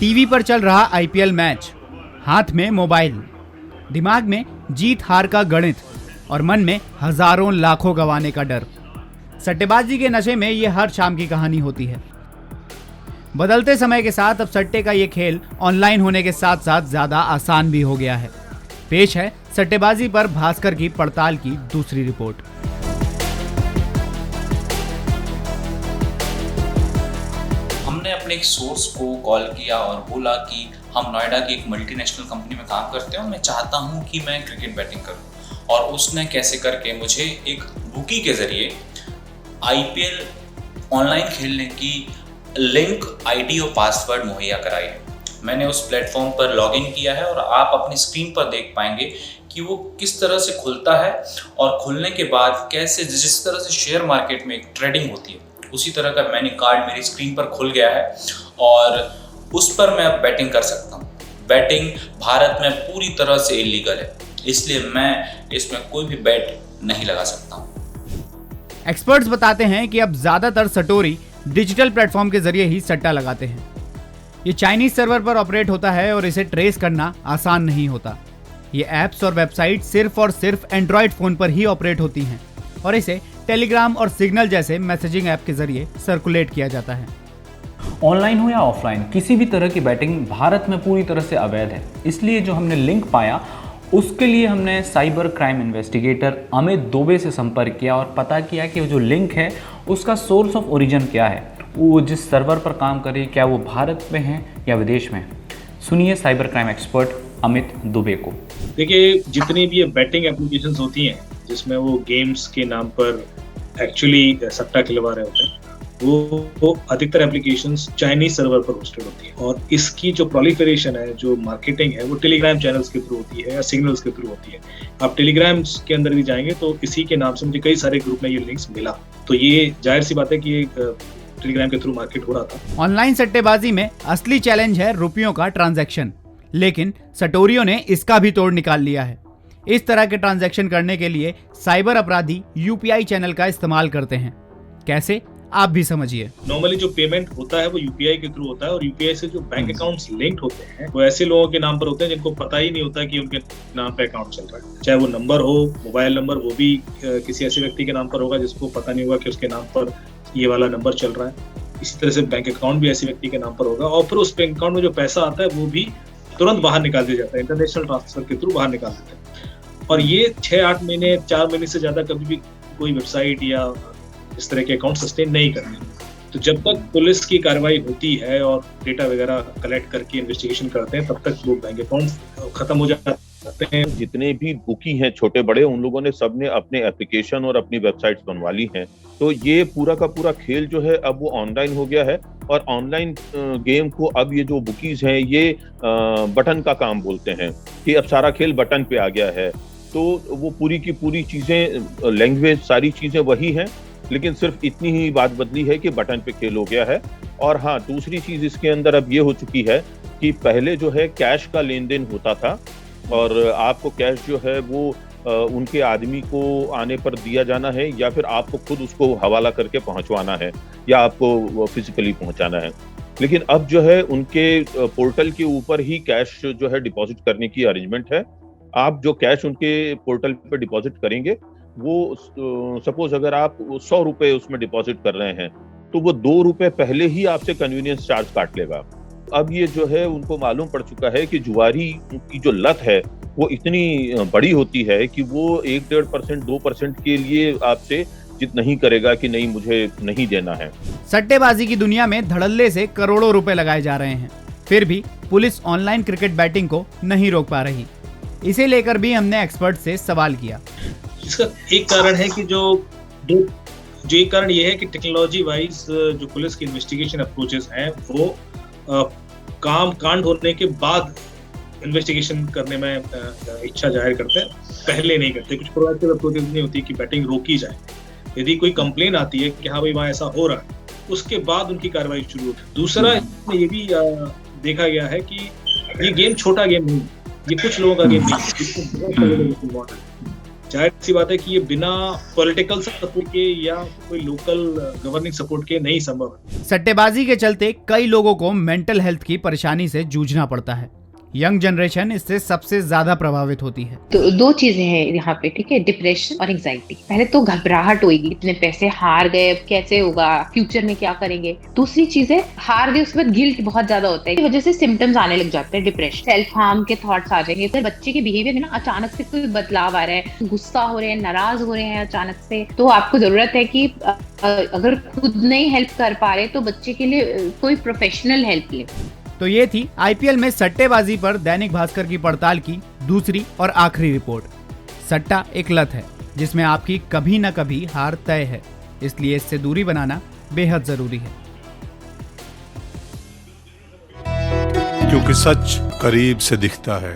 TV पर चल रहा आईपीएल मैच, हाथ में मोबाइल, दिमाग में जीत हार का गणित और मन में हजारों लाखों गंवाने का डर। सट्टेबाजी के नशे में ये हर शाम की कहानी होती है। बदलते समय के साथ अब सट्टे का ये खेल ऑनलाइन होने के साथ साथ ज्यादा आसान भी हो गया है। पेश है सट्टेबाजी पर भास्कर की पड़ताल की दूसरी रिपोर्ट। हमने अपने एक सोर्स को कॉल किया और बोला कि हम नोएडा की एक मल्टीनेशनल कंपनी में काम करते हैं और मैं चाहता हूं कि मैं क्रिकेट बैटिंग करूं। और उसने कैसे करके मुझे एक बुकी के जरिए आईपीएल ऑनलाइन खेलने की लिंक, आईडी और पासवर्ड मुहैया कराई है। मैंने उस प्लेटफॉर्म पर लॉगिन किया है और आप अपनी स्क्रीन पर देख पाएंगे कि वो किस तरह से खुलता है और खुलने के बाद कैसे, जिस तरह से शेयर मार्केट में एक ट्रेडिंग होती है, उसी तरह का मेन्यू कार्ड मेरी स्क्रीन पर खुल गया है और उस पर मैं अब बैटिंग कर सकता हूँ। बैटिंग भारत में पूरी तरह से इलीगल है, इसलिए मैं इसमें कोई भी बैट नहीं लगा सकता हूँ। एक्सपर्ट्स बताते हैं कि अब ज्यादातर सटोरी डिजिटल प्लेटफॉर्म के जरिए ही सट्टा लगाते हैं। ये चाइनीज सर्वर पर ऑपरेट होता है और इसे ट्रेस करना आसान नहीं होता। ये ऐप्स और वेबसाइट सिर्फ और सिर्फ एंड्रॉयड फोन पर ही ऑपरेट होती हैं और इसे टेलीग्राम और सिग्नल जैसे मैसेजिंग ऐप के जरिए सर्कुलेट किया जाता है। ऑनलाइन हो या ऑफलाइन, किसी भी तरह की बैटिंग भारत में पूरी तरह से अवैध है। इसलिए जो हमने लिंक पाया उसके लिए हमने cyber crime investigator Amit Dubey से संपर्क किया और पता किया कि वो जो लिंक है उसका सोर्स ऑफ ओरिजिन क्या है, वो जिस सर्वर पर काम कर रही है क्या वो भारत में है या विदेश में। सुनिए cyber crime expert Amit Dubey को। देखिए, जितनी भी ये बैटिंग एप्लीकेशंस होती हैं जिसमें वो गेम्स के नाम पर एक्चुअली सट्टा खिलवा रहे होते हैं, वो अधिकतर एप्लीकेशंस चाइनीज सर्वर पर होस्टेड होती है और इसकी जो प्रोलिफरेशन है, जो मार्केटिंग है, वो टेलीग्राम चैनल्स के थ्रू होती है या सिग्नल्स के थ्रू होती है। आप टेलीग्राम के अंदर भी जाएंगे तो इसी के नाम से मुझे कई सारे ग्रुप में ये लिंक्स मिला, तो ये जाहिर सी बात है कि ये टेलीग्राम के थ्रू मार्केट हो रहा था। ऑनलाइन सट्टेबाजी में असली चैलेंज है रुपयों का ट्रांजैक्शन, लेकिन सटोरियों ने इसका भी तोड़ निकाल लिया है। इस तरह के ट्रांजैक्शन करने के लिए साइबर अपराधी यूपीआई चैनल का इस्तेमाल करते हैं। कैसे, आप भी समझिए। नॉर्मली जो पेमेंट होता है वो यूपीआई के थ्रू होता है और यूपीआई से जो बैंक अकाउंट्स लिंक्ड होते हैं वो ऐसे लोगों के नाम पर होते हैं जिनको पता ही नहीं होता कि उनके नाम पे अकाउंट चल रहा है। चाहे वो नंबर हो, मोबाइल नंबर, वो भी किसी ऐसे व्यक्ति के नाम पर होगा जिसको पता नहीं होगा कि उसके नाम पर ये वाला नंबर चल रहा है। इसी तरह से बैंक अकाउंट भी ऐसे व्यक्ति के नाम पर होगा और फिर उस बैंक अकाउंट में जो पैसा आता है वो भी तुरंत बाहर निकाल दिया जाता है, इंटरनेशनल ट्रांसफर के थ्रू बाहर निकाल देते हैं। और ये 6-8 महीने, 4 महीने से ज्यादा कभी भी कोई वेबसाइट या इस तरह के अकाउंट सस्टेन नहीं करते। तो जब तक पुलिस की कार्रवाई होती है और डेटा वगैरह कलेक्ट करके इन्वेस्टिगेशन करते हैं, तब तक वो बैंक अकाउंट खत्म हो जाते हैं। जितने भी बुकी हैं छोटे बड़े, उन लोगों ने सबने अपने एप्लीकेशन और अपनी वेबसाइट्स बनवा ली हैं। तो ये पूरा का पूरा खेल जो है अब वो ऑनलाइन हो गया है और ऑनलाइन गेम को अब ये जो बुकीज हैं ये बटन का काम बोलते हैं कि अब सारा खेल बटन पे आ गया है। तो वो पूरी की पूरी चीजें, लैंग्वेज, सारी चीजें वही हैं, लेकिन सिर्फ इतनी ही बात बदली है कि बटन पे खेल हो गया है। और हाँ, दूसरी चीज इसके अंदर अब ये हो चुकी है कि पहले जो है कैश का लेन देन होता था और आपको कैश जो है वो उनके आदमी को आने पर दिया जाना है या फिर आपको खुद उसको हवाला करके पहुंचवाना है या आपको फिजिकली पहुंचाना है। लेकिन अब जो है उनके पोर्टल के ऊपर ही कैश जो है डिपॉजिट करने की अरेंजमेंट है। आप जो कैश उनके पोर्टल पे डिपॉजिट करेंगे वो सपोज अगर आप 100 रुपए उसमें डिपॉजिट कर रहे हैं तो वो 2 रुपए पहले ही आपसे कन्वीनियंस चार्ज काट लेगा। अब ये जो है उनको मालूम पड़ चुका है कि जुआरी की जो लत है वो इतनी बड़ी होती है कि वो 1-1.5%, 2% के लिए आपसे जिद नहीं करेगा कि नहीं, मुझे नहीं देना है। सट्टेबाजी की दुनिया में धड़ल्ले से करोड़ों रुपए लगाए जा रहे हैं, फिर भी पुलिस ऑनलाइन क्रिकेट बैटिंग को नहीं रोक पा रही। इसे लेकर भी हमने एक्सपर्ट से सवाल किया। इसका एक कारण है कि जो एक कारण ये है कि टेक्नोलॉजी वाइज जो पुलिस की इन्वेस्टिगेशन अप्रोचेस हैं वो कांड होने के बाद इन्वेस्टिगेशन करने में इच्छा जाहिर करते हैं, पहले नहीं करते। कुछ प्रोएक्टिव अप्रोचेस नहीं होती कि बैटिंग रोकी जाए। यदि कोई कंप्लेन आती है कि हाँ भाई वहाँ ऐसा हो रहा है, उसके बाद उनकी कार्रवाई शुरू होती है। दूसरा, ये भी देखा गया है कि ये गेम छोटा गेम नहीं, ये कुछ लोगों का गेम नहीं है। जाहिर सी बात है कि ये बिना पॉलिटिकल सपोर्ट के या कोई लोकल गवर्निंग सपोर्ट के नहीं संभव है। सट्टेबाजी के चलते कई लोगों को मेंटल हेल्थ की परेशानी से जूझना पड़ता है। यंग जनरेशन इससे सबसे ज्यादा प्रभावित होती है। तो दो चीजें हैं यहाँ पे, ठीक है, डिप्रेशन और एंजाइटी। पहले तो घबराहट होगी, इतने पैसे हार गए, अब कैसे होगा, फ्यूचर में क्या करेंगे। दूसरी चीज है, हार गए उसके बाद गिल्ट बहुत ज्यादा होता है, इस वजह से सिम्टम्स आने लग जाते हैं, डिप्रेशन, सेल्फ हार्म के थॉट्स आ जाएंगे। तो बच्चे के बिहेवियर में ना अचानक से कोई बदलाव आ रहा है, गुस्सा हो रहे हैं, नाराज हो रहे हैं अचानक से, तो आपको जरूरत है कि अगर खुद नहीं हेल्प कर पा रहे तो बच्चे के लिए कोई प्रोफेशनल हेल्प ले। तो ये थी आईपीएल में सट्टेबाजी पर दैनिक भास्कर की पड़ताल की दूसरी और आखिरी रिपोर्ट। सट्टा एक लत है जिसमें आपकी कभी न कभी हार तय है, इसलिए इससे दूरी बनाना बेहद जरूरी है। क्योंकि सच करीब से दिखता है